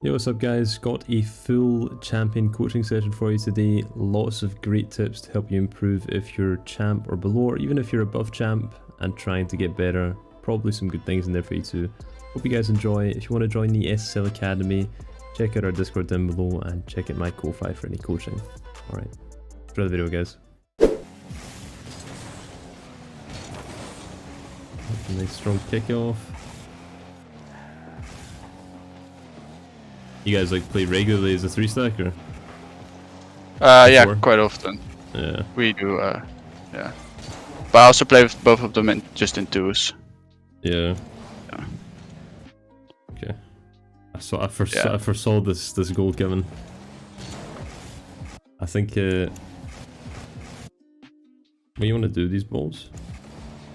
Yo, what's up guys? Got a full champion coaching session for you today. Lots of great tips to help you improve if you're champ or below, or even if you're above champ and trying to get better. Probably some good things in there for you too. Hope you guys enjoy. If you want to join the SSL Academy, check out our Discord down below and check out my Ko-Fi for any coaching. Alright, enjoy the video guys. A nice strong kickoff. You guys like play regularly as a 3-stacker? Yeah, quite often. Yeah. We do, yeah. But I also play with both of them just in twos. Yeah. Okay. I foresaw this goal coming. I think what you want to do these balls?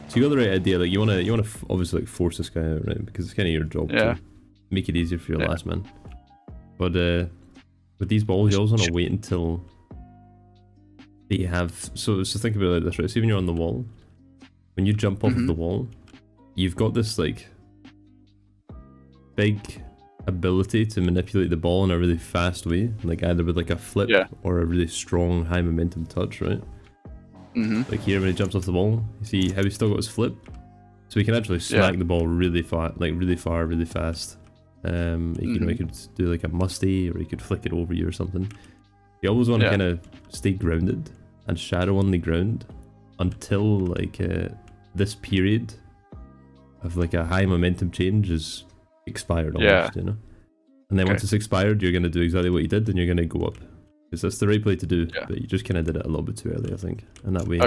So you got the right idea. Like you want to obviously like force this guy out, right? Because it's kind of your job to make it easier for your last man. But with these balls, you always want to wait until they have. So think about it like this, right? See, when you're on the wall, when you jump off of the wall, you've got this like big ability to manipulate the ball in a really fast way, like either with like a flip or a really strong high momentum touch, right? Like here, when he jumps off the ball, you see how he's still got his flip, so he can actually smack the ball really far, really fast. You know, you could do like a musty, or you could flick it over you or something. You always want to kind of stay grounded and shadow on the ground until like this period of like a high momentum change is expired almost, you know. And then once it's expired, you're going to do exactly what you did, and you're going to go up, because that's the right play to do. But you just kind of did it a little bit too early, I think, and that way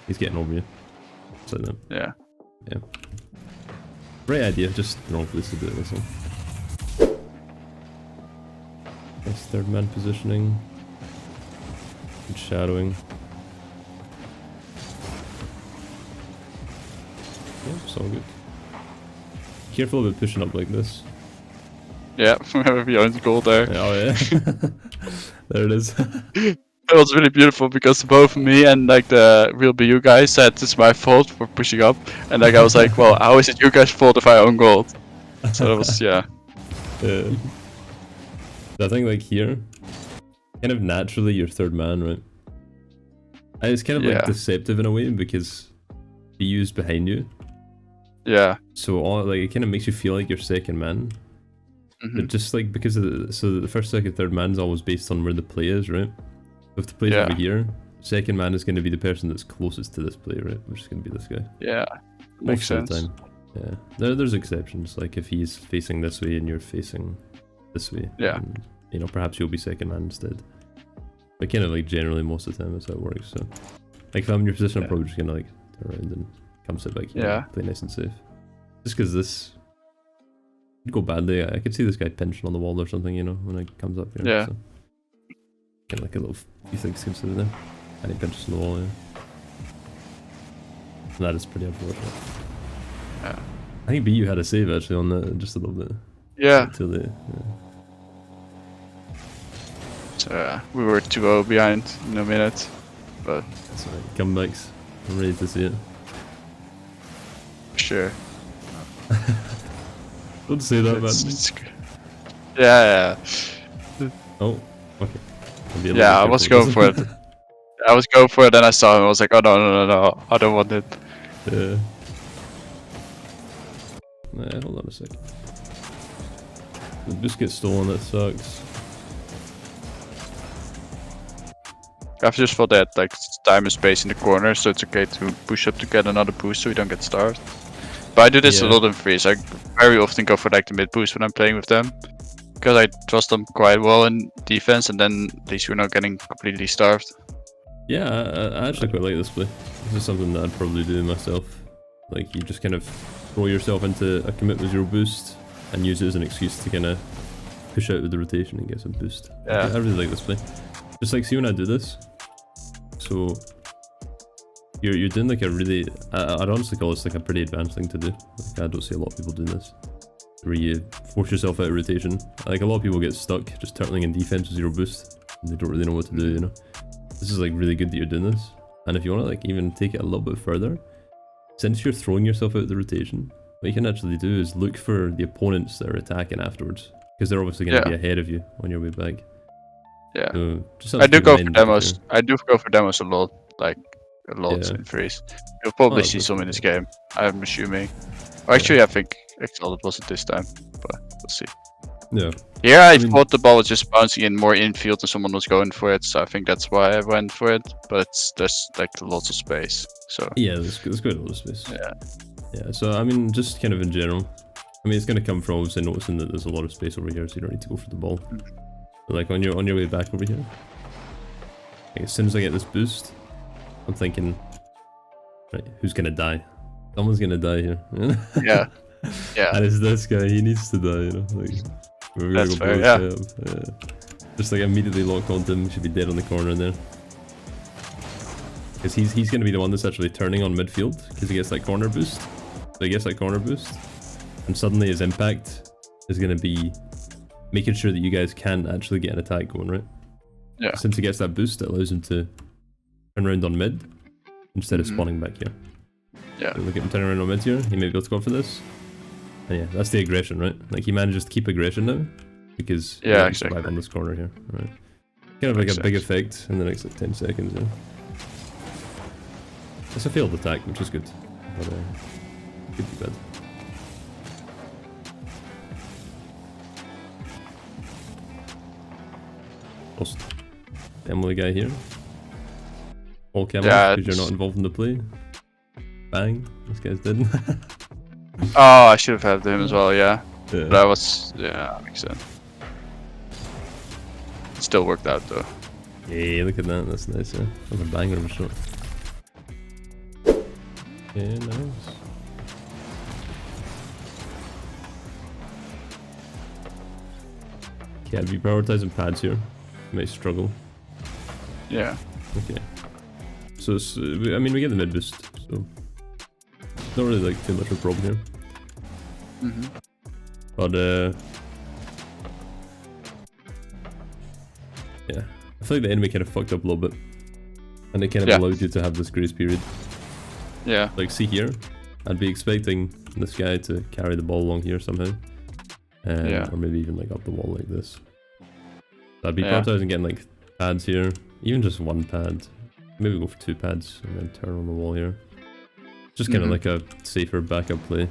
he's getting over you. So yeah. Right idea, just the wrong place to do it. This one. Nice third man positioning. Good shadowing. Yeah, it's all good. Careful about pushing up like this. Yeah, whenever you own the goal there. Oh yeah. There it is. It was really beautiful because both me and like the real BU guy said it's my fault for pushing up, and like I was like, well, how is it you guys' fault if I own gold? So it was yeah. I think like here, kind of naturally you're third man, right? And it's kind of like deceptive in a way because BU's behind you. Yeah. So like it kind of makes you feel like you're second man. But just like because of the first, second, third man's always based on where the play is, right? So if the play's over here, second man is going to be the person that's closest to this play, right? Which is going to be this guy. Yeah. Makes sense. Most of the time. Yeah. There's exceptions, like if he's facing this way and you're facing this way. Yeah. And, you know, perhaps you'll be second man instead. But kind of like generally most of the time that's how it works. So like if I'm in your position, I'm probably just gonna like turn around and come sit back here and play nice and safe. Just because this could go badly. I could see this guy pinching on the wall or something, you know, when it comes up here. Yeah. So kind of like a little few things to consider there. And he pinches on the wall, And that is pretty unfortunate. Yeah. I think BU had a save actually on that just a little bit. Yeah. So we were 2-0 behind in a minute, but that's alright. Comebacks. I'm ready to see it. Sure. Don't say that, man. Yeah. Oh, okay. Yeah, I was going for it. I was going for it, then I saw him. I was like, oh no, I don't want it. Yeah. Nah, hold on a second. Just get stolen. That sucks. I've just thought that like time and space in the corner, so it's okay to push up to get another boost so we don't get starved. But I do this a lot in freeze. I very often go for like the mid boost when I'm playing with them, because I trust them quite well in defense, and then at least we're not getting completely starved. Yeah, I actually quite like this play. This is something that I'd probably do myself. Like you just kind of throw yourself into a commit with 0 boost and use it as an excuse to kind of push out with the rotation and get some boost. Yeah, I really like this play. Just like, see when I do this, so you're doing like a really, I'd honestly call this like a pretty advanced thing to do. Like I don't see a lot of people doing this, where you force yourself out of rotation. Like a lot of people get stuck just turtling in defense with 0 boost, and they don't really know what to do, you know. This is like really good that you're doing this, and if you want to like even take it a little bit further, since you're throwing yourself out of the rotation, what you can actually do is look for the opponents that are attacking afterwards. because they're obviously going to be ahead of you on your way back. Yeah, so I do go for demos. I do go for demos a lot, like a lot in freeze. You'll probably see some in this game, I'm assuming. Actually, I think Exalted was it this time, but we'll see. Yeah. Here I thought the ball was just bouncing in more infield and someone was going for it, so I think that's why I went for it. But there's like lots of space, so. Yeah, there's quite a lot of space. Yeah. Yeah, so I mean, just kind of in general, I mean, it's going to come from obviously noticing that there's a lot of space over here, so you don't need to go for the ball. But like on your way back over here, like as soon as I get this boost, I'm thinking, right, who's gonna die? Someone's gonna die here. Yeah. Yeah. And it's this guy. He needs to die. You know, like we're gonna That's go fair, blow his head up. Just like immediately lock onto him. He should be dead on the corner there. Because he's gonna be the one that's actually turning on midfield because he gets that corner boost. So he gets that corner boost, and suddenly his impact is gonna be making sure that you guys can actually get an attack going, right? Yeah. Since he gets that boost, it allows him to turn around on mid instead of spawning back here. Yeah. So look at him turning around on mid here. He may be able to go for this. And yeah, that's the aggression, right? Like he manages to keep aggression now because he can survive on this corner here, right? Kind of like a big effect in the next like 10 seconds. Yeah. It's a failed attack, which is good, but could be bad. Lost Emily guy here. All camos because you're not involved in the play. Bang, this guy's dead. Oh, I should have had him as well, yeah. But I was, that makes sense. It still worked out though. Yeah, look at that, that's nice, yeah. That's a banger of a shot. Yeah, nice. Okay, I'd be prioritizing pads here. You may struggle. Yeah. Okay. So, I mean, we get the mid boost, so not really like too much of a problem here. But yeah, I feel like the enemy kind of fucked up a little bit, and it kind of allowed you to have this grace period. Yeah. Like, see here, I'd be expecting this guy to carry the ball along here somehow, or maybe even like up the wall like this. So I'd be prioritizing getting like pads here, even just one pad. Maybe go for 2 pads and then turn on the wall here. Just kind of like a safer backup play.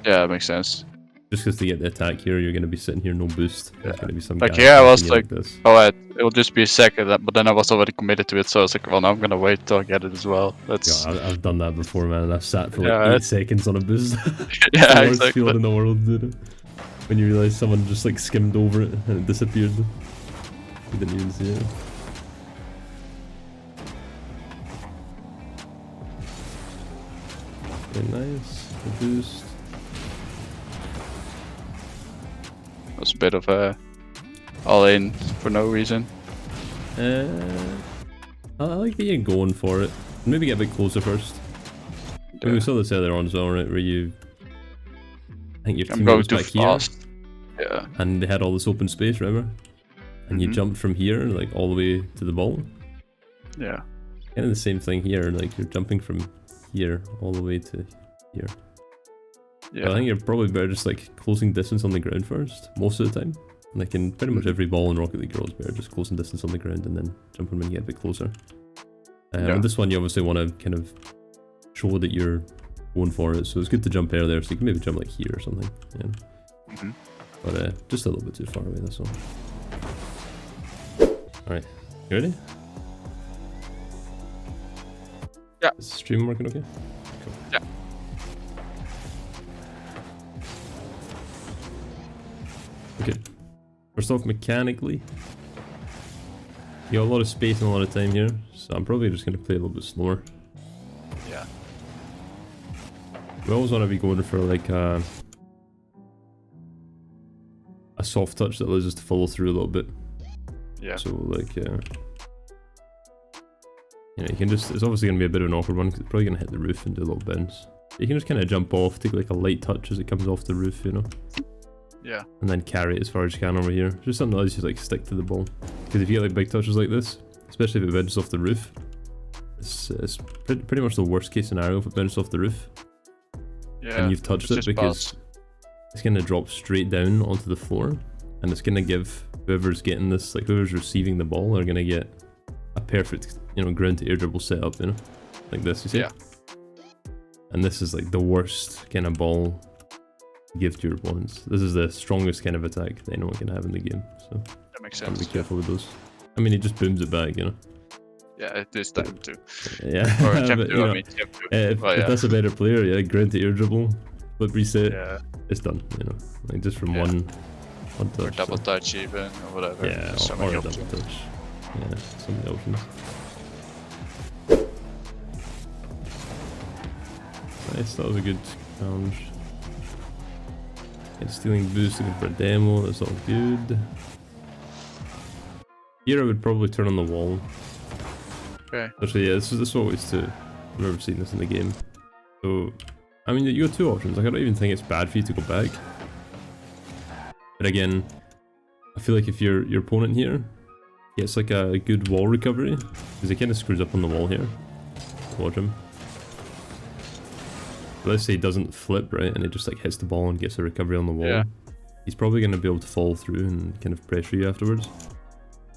Yeah, that makes sense. Just because to get the attack here, you're going to be sitting here, no boost. There's going to be some like, guy yeah, I was like, this. alright, it'll just be a second, but then I was already committed to it, so I was like, well, now I'm going to wait till I get it as well. That's... Yeah, I've done that before, man, and I've sat for like 8 seconds on a boost. Yeah, the worst exactly. feeling in the world, dude. When you realize someone just like skimmed over it and it disappeared. You didn't even see it. Okay, nice. A boost. Was a bit of a all in for no reason. I like that you're going for it. Maybe get a bit closer first. Yeah. We saw this earlier on as well, right? Where you, I think your teammate was back here, yeah, and they had all this open space, remember? And you jumped from here, like all the way to the ball. Yeah. Kind of the same thing here, like you're jumping from here all the way to here. Yeah. But I think you're probably better just like closing distance on the ground first, most of the time. Like in pretty much every ball in Rocket League Girls, better just closing distance on the ground and then jumping when you get a bit closer. And this one you obviously want to kind of show that you're going for it, so it's good to jump earlier, so you can maybe jump like here or something. Yeah. But just a little bit too far away, that's all. Alright, you ready? Yeah. Is the stream working okay? Cool. Yeah. Okay. First off, mechanically, you got a lot of space and a lot of time here, so I'm probably just going to play a little bit slower. Yeah. We always want to be going for like a soft touch that allows us to follow through a little bit. Yeah. So like, you can just, it's obviously going to be a bit of an awkward one because it's probably going to hit the roof and do a little bounce. You can just kind of jump off, take like a light touch as it comes off the roof, you know? Yeah. And then carry it as far as you can over here. Just something that allows you to like stick to the ball. Because if you get like big touches like this, especially if it bounces off the roof, it's pretty much the worst case scenario if it bounces off the roof. Yeah. And you've touched it because it's going to drop straight down onto the floor. and it's gonna give whoever's getting this, like whoever's receiving the ball, are gonna get a perfect, ground to air dribble setup, like this, you see? Yeah. And this is like the worst kind of ball to give to your opponents. This is the strongest kind of attack that anyone can have in the game, so that makes sense. be careful with those. I mean, he just booms it back, Yeah, it is time too. Yeah. Or Chapter 2, I mean, if that's a better player, yeah, ground to air dribble, flip reset, it's done, like just from one touch. Or double touch even, or whatever. Yeah, or a double touch. Yeah, so many options. Nice, that was a good challenge. And stealing boost, looking for a demo, that's all good. Here I would probably turn on the wall. Okay. Actually, yeah, this is always to. I've never seen this in the game. So, I mean, you got two options. Like, I don't even think it's bad for you to go back. But again, I feel like if your opponent here gets like a good wall recovery, because he kind of screws up on the wall here. Watch him. Let's say he doesn't flip, right, and he just like hits the ball and gets a recovery on the wall. He's probably going to be able to fall through and kind of pressure you afterwards.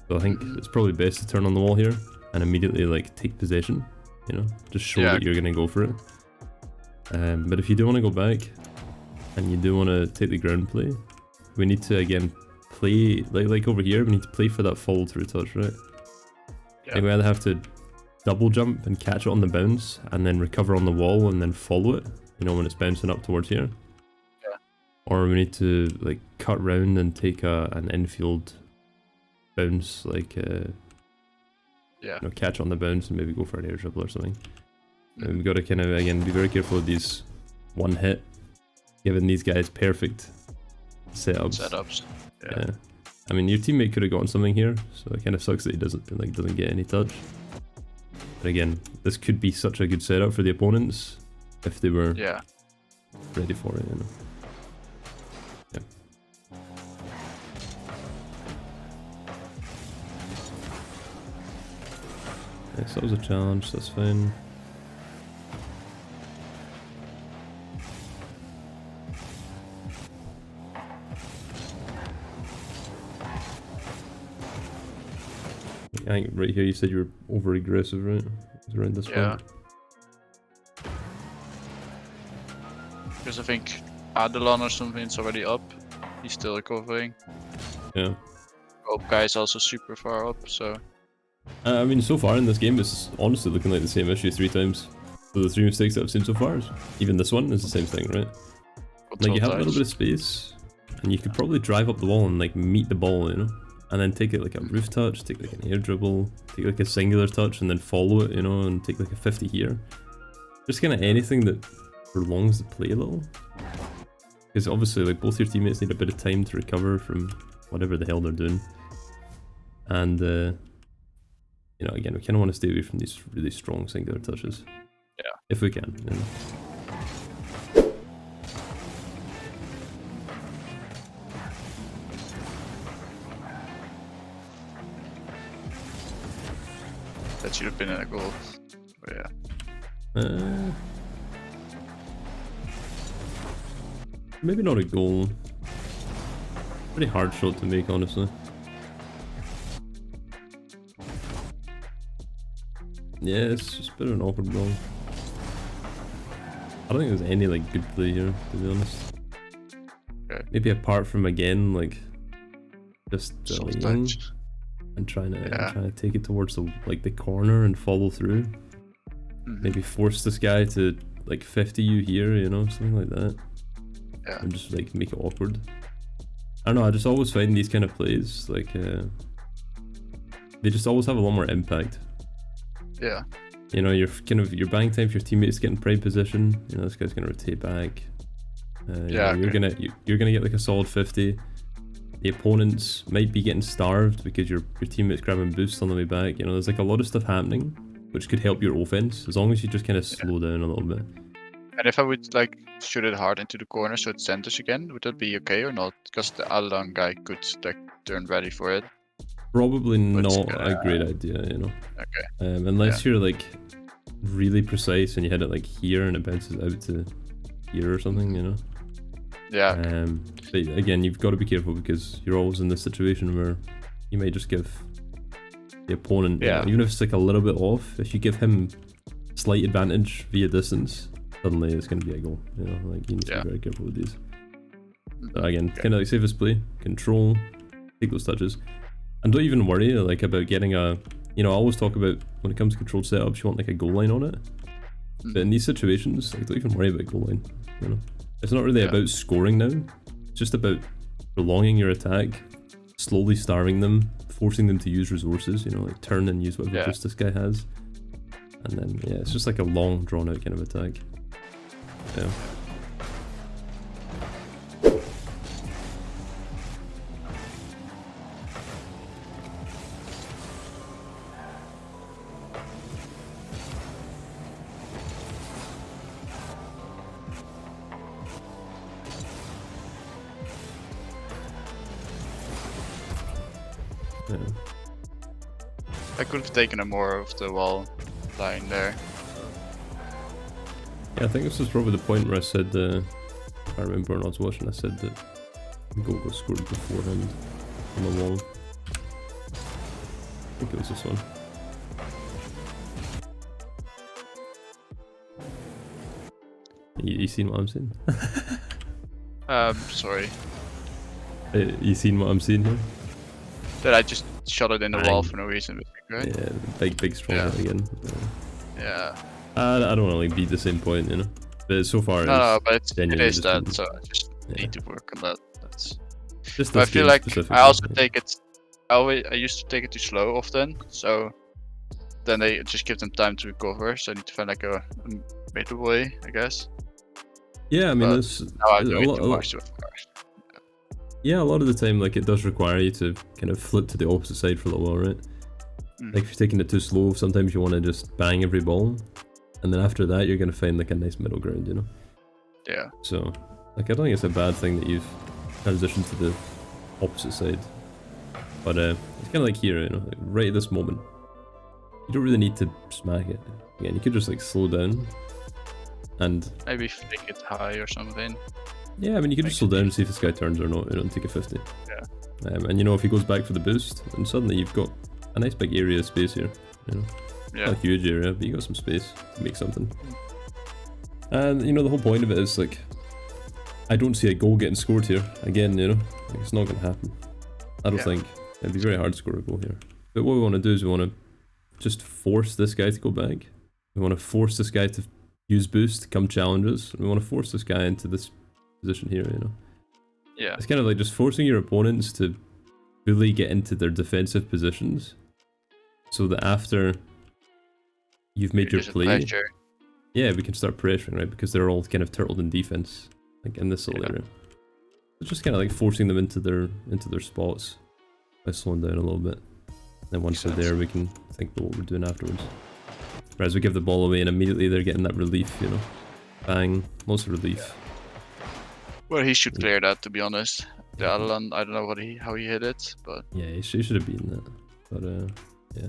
So I think it's probably best to turn on the wall here and immediately like take possession, just show that you're going to go for it. But if you do want to go back and you do want to take the ground play, we need to again play like over here. We need to play for that follow through touch, right? Like we either have to double jump and catch it on the bounce and then recover on the wall and then follow it, when it's bouncing up towards here. Or we need to like cut round and take an infield bounce, like catch on the bounce and maybe go for an air dribble or something. And we've got to kind of again be very careful with these one hit, giving these guys perfect setups. Yeah. I mean, your teammate could have gotten something here, so it kind of sucks that he doesn't get any touch. But again, this could be such a good setup for the opponents if they were ready for it. Yeah. Yes, that was a challenge. That's fine. I think right here you said you were over aggressive, right? It's around this point. Because I think Adelon or something is already up. He's still recovering. Yeah. Hope guy is also super far up, so. I mean, so far in this game, it's honestly looking like the same issue 3 times. So the 3 mistakes that I've seen so far, even this one is the same thing, right? Like you have a little bit of space, and you could probably drive up the wall and like meet the ball, and then take it like a roof touch, take like an air dribble, take like a singular touch, and then follow it, and take like a 50 here. Just kind of anything that prolongs the play a little. Because obviously, like both your teammates need a bit of time to recover from whatever the hell they're doing. And again, we kind of want to stay away from these really strong singular touches. Yeah. If we can. That should have been a goal. But yeah. Maybe not a goal. Pretty hard shot to make, honestly. Yeah, it's just a bit of an awkward goal. I don't think there's any like good play here, to be honest. Okay. Maybe apart from again, like just leaning and trying to take it towards the corner and follow through. Maybe force this guy to like 50 you here, something like that. Yeah. And just like make it awkward. I don't know, I just always find these kind of plays like they just always have a lot more impact. Yeah. Your bang time for your teammates getting prime position. This guy's gonna rotate back. You're gonna get like a solid 50. The opponents might be getting starved because your teammates grabbing boosts on the way back. There's like a lot of stuff happening which could help your offense as long as you just kind of slow down a little bit. And if I would like shoot it hard into the corner so it centers again, would that be okay or not? Because the Adelon guy could like turn ready for it. Probably not a great idea, Okay. Unless you're like really precise and you hit it like here and it bounces out to here or something, Yeah. But again, you've got to be careful because you're always in this situation where you may just give the opponent, you know, even if it's like a little bit off, if you give him slight advantage via distance, suddenly it's going to be a goal. You know, like you need to be very careful with these. But again, kind of like safest play, control, take those touches, and don't even worry like about getting a. You know, I always talk about when it comes to controlled setups, you want like a goal line on it. But in these situations, like, don't even worry about goal line. You know, it's not really about scoring now. It's just about prolonging your attack, slowly starving them, forcing them to use resources. You know, like turn and use whatever boost this guy has, and then it's just like a long, drawn-out kind of attack. Yeah. I could have taken a more of the wall line there. Yeah, I think this was probably the point where I said, I remember when I was watching, I said that Gogo scored beforehand on the wall. I think it was this one. You seen what I'm saying? Sorry. You seen what I'm seeing here? That I just shot it in the wall for no reason, right? Yeah, big strong hit again. Yeah. I don't want to like beat the same point, you know. But so far, no, but it is that. So I just need to work on that. That's. Just but I feel like I also take it. I used to take it too slow often, so then they just give them time to recover. So I need to find like a middle way, I guess. Yeah, I mean, this. Now I do it too much. Yeah, a lot of the time, like, it does require you to kind of flip to the opposite side for a little while, right? Like, if you're taking it too slow, sometimes you want to just bang every ball, and then after that, you're going to find, like, a nice middle ground, you know? Yeah. So, like, I don't think it's a bad thing that you've transitioned to the opposite side. But, it's kind of like here, you know, like, right at this moment. You don't really need to smack it. Again, you could just, like, slow down, and... maybe flick it high or something. Yeah, I mean, you can just slow down and see if this guy turns or not, you know, and take a 50. Yeah. And you know, if he goes back for the boost, and suddenly you've got a nice big area of space here, you know. Yeah. Not a huge area, but you got some space to make something. And, you know, the whole point of it is, like, I don't see a goal getting scored here. Again, you know, like, it's not going to happen. I don't think. It'd be very hard to score a goal here. But what we want to do is we want to just force this guy to go back. We want to force this guy to use boost, come challenges. And we want to force this guy into this position here, you know. Yeah. It's kind of like just forcing your opponents to really get into their defensive positions, so that after you've made your play, yeah, we can start pressuring, right? Because they're all kind of turtled in defense, like in this little area. It's just kind of like forcing them into their spots by slowing down a little bit. And then once they're there, we can think about what we're doing afterwards. Whereas we give the ball away and immediately they're getting that relief, you know. Bang, lots of relief. Well, he should clear that, to be honest. The other one, I don't know how he hit it, but yeah, he should have beaten that. But yeah.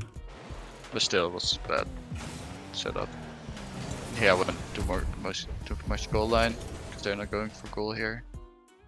But still, it was bad setup. Yeah, I wouldn't do too much goal line because they're not going for goal here.